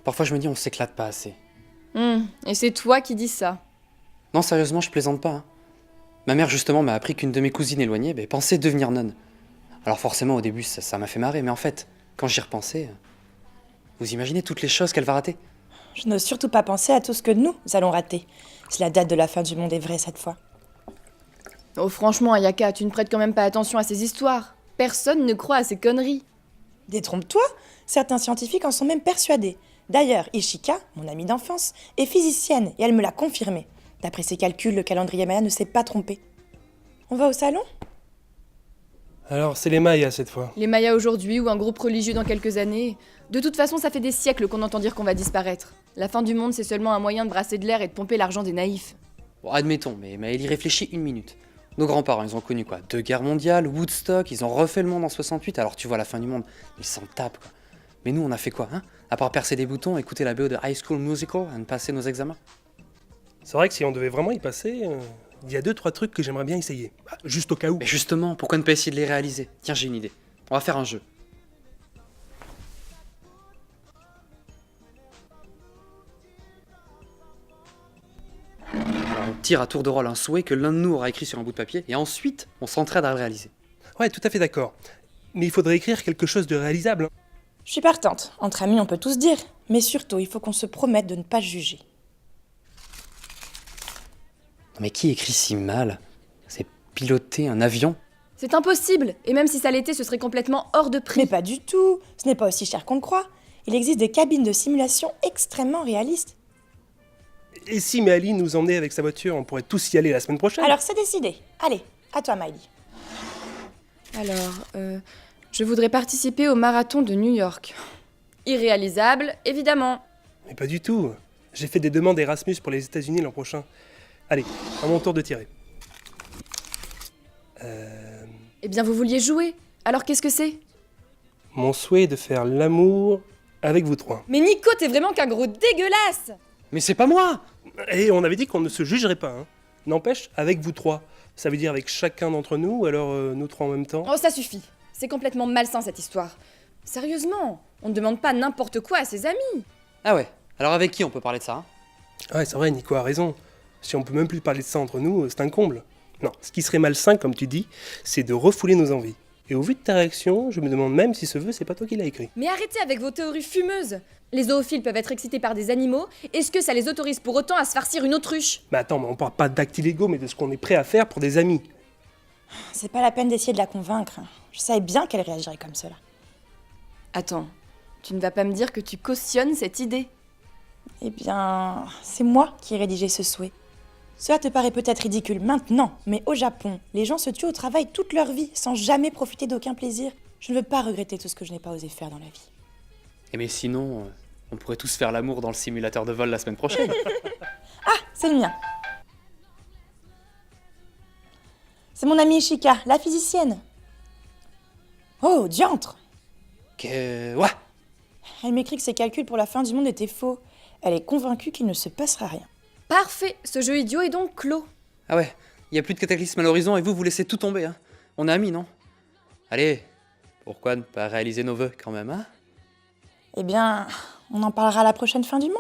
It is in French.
Parfois je me dis on s'éclate pas assez. Et c'est toi qui dis ça. Non, sérieusement, je plaisante pas, hein. Ma mère justement m'a appris qu'une de mes cousines éloignées pensait devenir nonne. Alors forcément au début ça m'a fait marrer, mais en fait, quand j'y repensais, vous imaginez toutes les choses qu'elle va rater? Je n'ose surtout pas penser à tout ce que nous allons rater. Si la date de la fin du monde est vraie cette fois. Oh franchement, Ayaka, tu ne prêtes quand même pas attention à ces histoires. Personne ne croit à ces conneries. Détrompe-toi, certains scientifiques en sont même persuadés. D'ailleurs, Ishika, mon amie d'enfance, est physicienne et elle me l'a confirmé. D'après ses calculs, le calendrier maya ne s'est pas trompé. On va au salon ? Alors, c'est les Mayas cette fois. Les Mayas aujourd'hui ou un groupe religieux dans quelques années. De toute façon, ça fait des siècles qu'on entend dire qu'on va disparaître. La fin du monde, c'est seulement un moyen de brasser de l'air et de pomper l'argent des naïfs. Bon, admettons, mais elle y réfléchit une minute. Nos grands-parents, ils ont connu quoi? 2 guerres mondiales, Woodstock, ils ont refait le monde en 68, alors tu vois la fin du monde, ils s'en tapent quoi. Mais nous, on a fait quoi, hein? À part percer des boutons, écouter la BO de High School Musical et passer nos examens. C'est vrai que si on devait vraiment y passer, il y a 2-3 trucs que j'aimerais bien essayer. Bah, juste au cas où. Mais justement, pourquoi ne pas essayer de les réaliser? Tiens, j'ai une idée. On va faire un jeu. Alors, on tire à tour de rôle un souhait que l'un de nous aura écrit sur un bout de papier, et ensuite, on s'entraide à le réaliser. Ouais, tout à fait d'accord. Mais il faudrait écrire quelque chose de réalisable, hein. Je suis partante. Entre amis, on peut tous dire. Mais surtout, il faut qu'on se promette de ne pas juger. Non, mais qui écrit si mal? C'est piloter un avion? C'est impossible. Et même si ça l'était, ce serait complètement hors de prix. Mais pas du tout. Ce n'est pas aussi cher qu'on le croit. Il existe des cabines de simulation extrêmement réalistes. Et si Méali nous emmenait avec sa voiture, on pourrait tous y aller la semaine prochaine. Alors c'est décidé. Allez, à toi Miley. Alors, je voudrais participer au marathon de New York. Irréalisable, évidemment. Mais pas du tout. J'ai fait des demandes Erasmus pour les États-Unis l'an prochain. Allez, à mon tour de tirer. Eh bien, vous vouliez jouer. Alors qu'est-ce que c'est? Mon souhait est de faire l'amour avec vous trois. Mais Nico, t'es vraiment qu'un gros dégueulasse! Mais c'est pas moi! Et on avait dit qu'on ne se jugerait pas, hein. N'empêche, avec vous trois. Ça veut dire avec chacun d'entre nous, ou alors nous trois en même temps? Oh, ça suffit. C'est complètement malsain cette histoire. Sérieusement, on ne demande pas n'importe quoi à ses amis. Ah ouais, alors avec qui on peut parler de ça, hein? Ouais, c'est vrai, Nico a raison. Si on peut même plus parler de ça entre nous, c'est un comble. Non, ce qui serait malsain, comme tu dis, c'est de refouler nos envies. Et au vu de ta réaction, je me demande même si ce vœu, c'est pas toi qui l'as écrit. Mais arrêtez avec vos théories fumeuses. Les zoophiles peuvent être excités par des animaux. Est-ce que ça les autorise pour autant à se farcir une autruche? Mais attends, mais on parle pas d'actes illégaux, mais de ce qu'on est prêt à faire pour des amis. C'est pas la peine d'essayer de la convaincre. Je savais bien qu'elle réagirait comme cela. Attends, tu ne vas pas me dire que tu cautionnes cette idée? Eh bien, c'est moi qui ai rédigé ce souhait. Cela te paraît peut-être ridicule maintenant, mais au Japon, les gens se tuent au travail toute leur vie sans jamais profiter d'aucun plaisir. Je ne veux pas regretter tout ce que je n'ai pas osé faire dans la vie. Et mais sinon, on pourrait tous faire l'amour dans le simulateur de vol la semaine prochaine. Ah, c'est le mien. C'est mon amie Ishika, la physicienne. Oh, diantre! Ouais. Elle m'écrit que ses calculs pour la fin du monde étaient faux. Elle est convaincue qu'il ne se passera rien. Parfait, ce jeu idiot est donc clos. Ah ouais, il y a plus de cataclysme à l'horizon et vous laissez tout tomber, hein. On est amis, non? Allez, pourquoi ne pas réaliser nos vœux quand même, hein? Eh bien, on en parlera à la prochaine fin du monde.